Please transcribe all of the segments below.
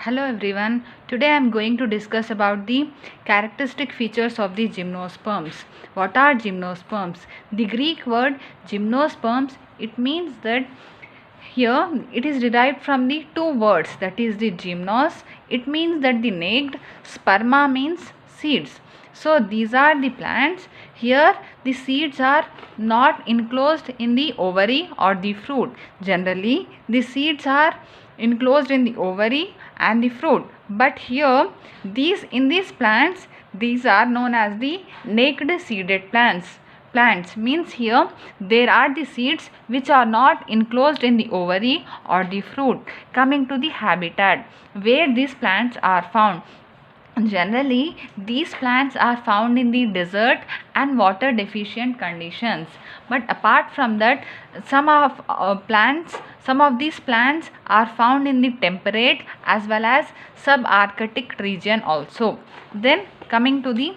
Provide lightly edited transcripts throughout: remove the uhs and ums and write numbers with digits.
Hello everyone. Today I am going to discuss about the characteristic features of the gymnosperms. What are gymnosperms? The Greek word gymnosperms, it means that here it is derived from the two words, that is the gymnos, it means that the naked, sperma means seeds. So these are the plants. Here the seeds are not enclosed in the ovary or the fruit. Generally the seeds are enclosed in the ovary and the fruit, but here these plants, these are known as the naked seeded plants means here there are the seeds which are not enclosed in the ovary or the fruit. Coming to the habitat where these plants are found, generally these plants are found in the desert and water deficient conditions, but apart from that some of these plants are found in the temperate as well as subarctic region also. Then coming to the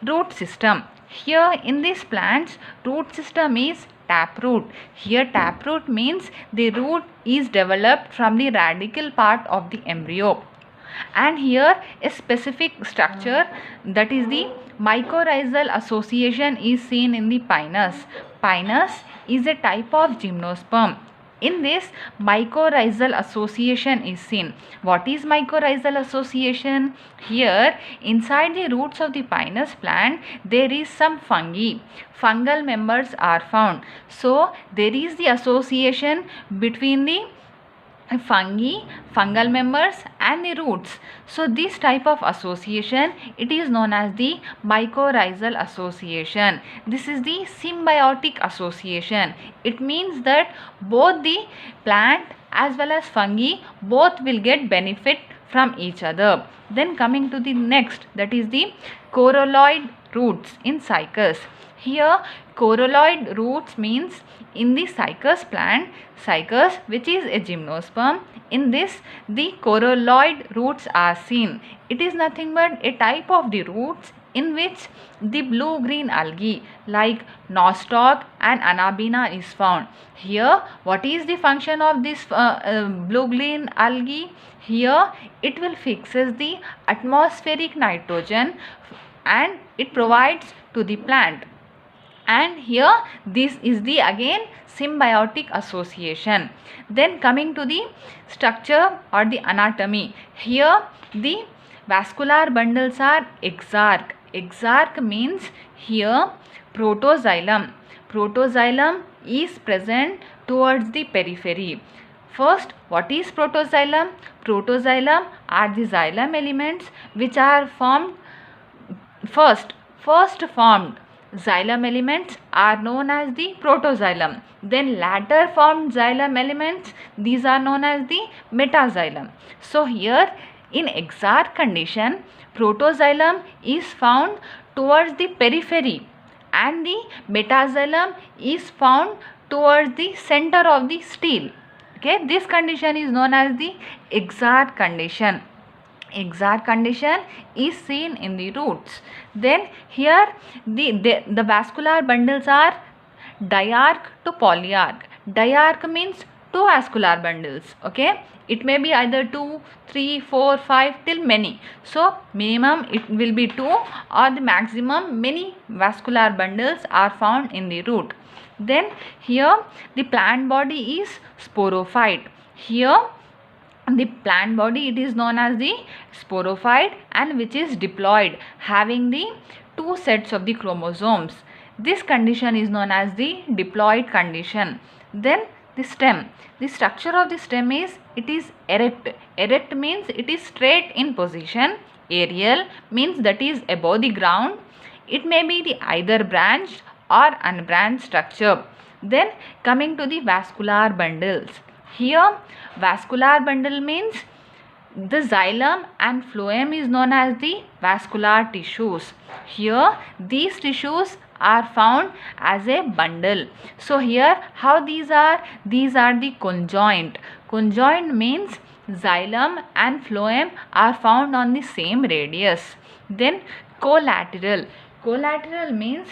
root system, here in these plants root system is taproot. Here taproot means the root is developed from the radical part of the embryo, and here a specific structure, that is the mycorrhizal association, is seen in the pinus. Pinus is a type of gymnosperm. In this mycorrhizal association is seen. What is mycorrhizal association? Here inside the roots of the pinus plant there is some fungal members are found. So there is the association between the fungal members and the roots. So this type of association, it is known as the mycorrhizal association. This is the symbiotic association. It means that both the plant as well as fungi both will get benefit from each other. Then coming to the next, that is the coralloid roots in cycas. Here coralloid roots means in the cycas plant, cycas which is a gymnosperm, in this the coralloid roots are seen. It is nothing but a type of the roots in which the blue green algae like nostoc and anabina is found. Here what is the function of this blue green algae? Here it will fixes the atmospheric nitrogen and it provides to the plant. And here this is the again symbiotic association. Then coming to the structure or the anatomy, here the vascular bundles are exarch. Exarch means here protoxylem. Protoxylem is present towards the periphery. First, what is protoxylem? Protoxylem are the xylem elements which are formed first formed xylem elements are known as the protoxylem. Then later formed xylem elements, these are known as the metaxylem. So here in exarch condition, protoxylem is found towards the periphery and the metaxylem is found towards the center of the stele. Okay, this condition is known as the exarch condition. Exarch condition is seen in the roots. Then here the vascular bundles are diarch to polyarch. Diarch means two vascular bundles. Okay, it may be either 2, 3, 4, 5 till many. So minimum it will be 2 or the maximum many vascular bundles are found in the root. Then here the plant body is sporophyte. Here the plant body, it is known as the sporophyte and which is diploid, having the two sets of the chromosomes. This condition is known as the diploid condition. Then the stem, the structure of the stem is, it is erect. Erect means it is straight in position. Aerial means that is above the ground. It may be the either branched or unbranched structure. Then coming to the vascular bundles, here vascular bundle means the xylem and phloem is known as the vascular tissues. Here these tissues are found as a bundle. So here how these are? These are the conjoint. Conjoint means xylem and phloem are found on the same radius. Then collateral. Collateral means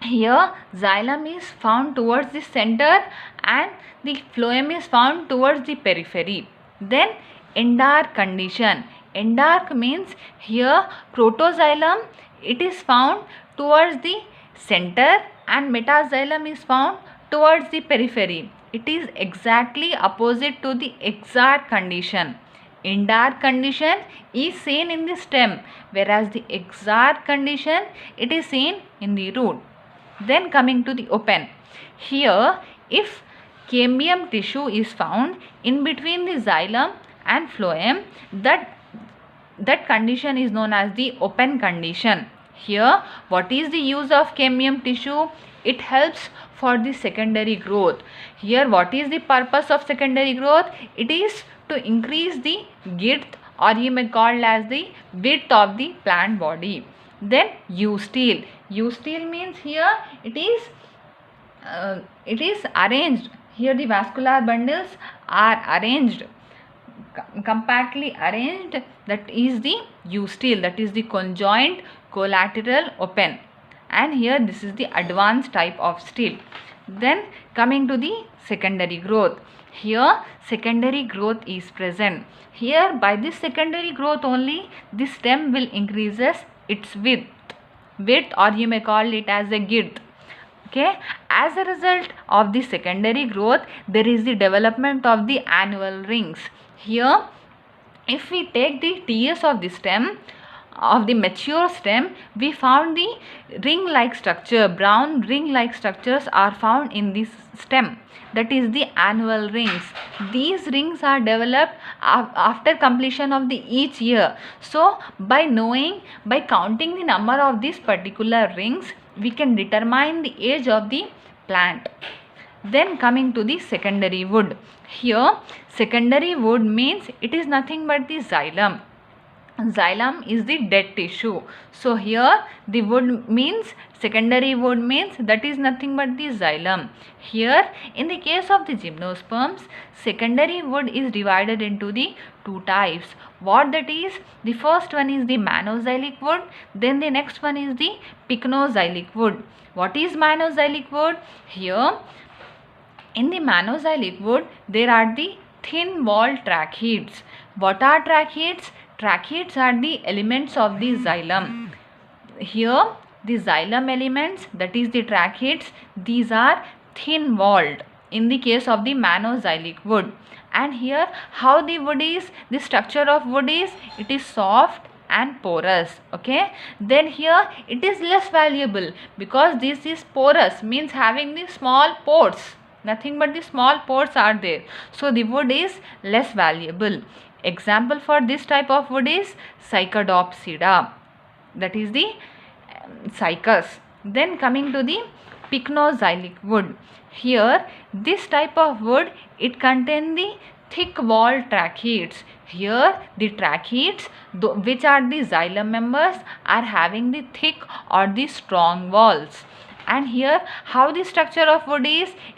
here xylem is found towards the center and the phloem is found towards the periphery. Then endark condition. Endark means here protoxylem, it is found towards the center and metaxylem is found towards the periphery. It is exactly opposite to the exarch condition. Endark condition is seen in the stem, whereas the exarch condition, it is seen in the root. Then coming to the open. Here, if cambium tissue is found in between the xylem and phloem, that condition is known as the open condition. Here, what is the use of cambium tissue? It helps for the secondary growth. Here, what is the purpose of secondary growth? It is to increase the girth, or you may call as the width of the plant body. Then eustele. Eustele means here it is arranged. Here the vascular bundles are arranged, compactly arranged. That is the eustele, that is the conjoint collateral open. And here this is the advanced type of stele. Then coming to the secondary growth. Here secondary growth is present. Here by this secondary growth only the stem will increases its width, or you may call it as a girth. Okay, as a result of the secondary growth there is the development of the annual rings. Here if we take the TS of the stem, of the mature stem, we found the ring like structure, brown ring like structures are found in this stem, that is the annual rings. These rings are developed after completion of the each year. So by counting the number of these particular rings, we can determine the age of the plant. Then coming to the secondary wood. Here secondary wood means it is nothing but the xylem. Xylem is the dead tissue. So here the wood means, secondary wood means, that is nothing but the xylem. Here in the case of the gymnosperms, secondary wood is divided into the two types. What that is? The first one is the monoxylic wood, then the next one is the pycnoxylic wood. What is monoxylic wood? Here in the monoxylic wood there are the thin walled tracheids. What are tracheids? Tracheids are the elements of the xylem. Here the xylem elements, that is the tracheids, these are thin walled in the case of the monoxylic wood. And here how the wood is, the structure of wood is, it is soft and porous. Okay, then here it is less valuable because this is porous, means having the small pores, nothing but the small pores are there, so the wood is less valuable. Example for this type of wood is Cycadopsida, that is the cycas. Then coming to the pycnoxylic wood. Here this type of wood, it contains the thick walled tracheids. Here the tracheids, which are the xylem members, are having the thick or the strong walls. And here how the structure of wood is,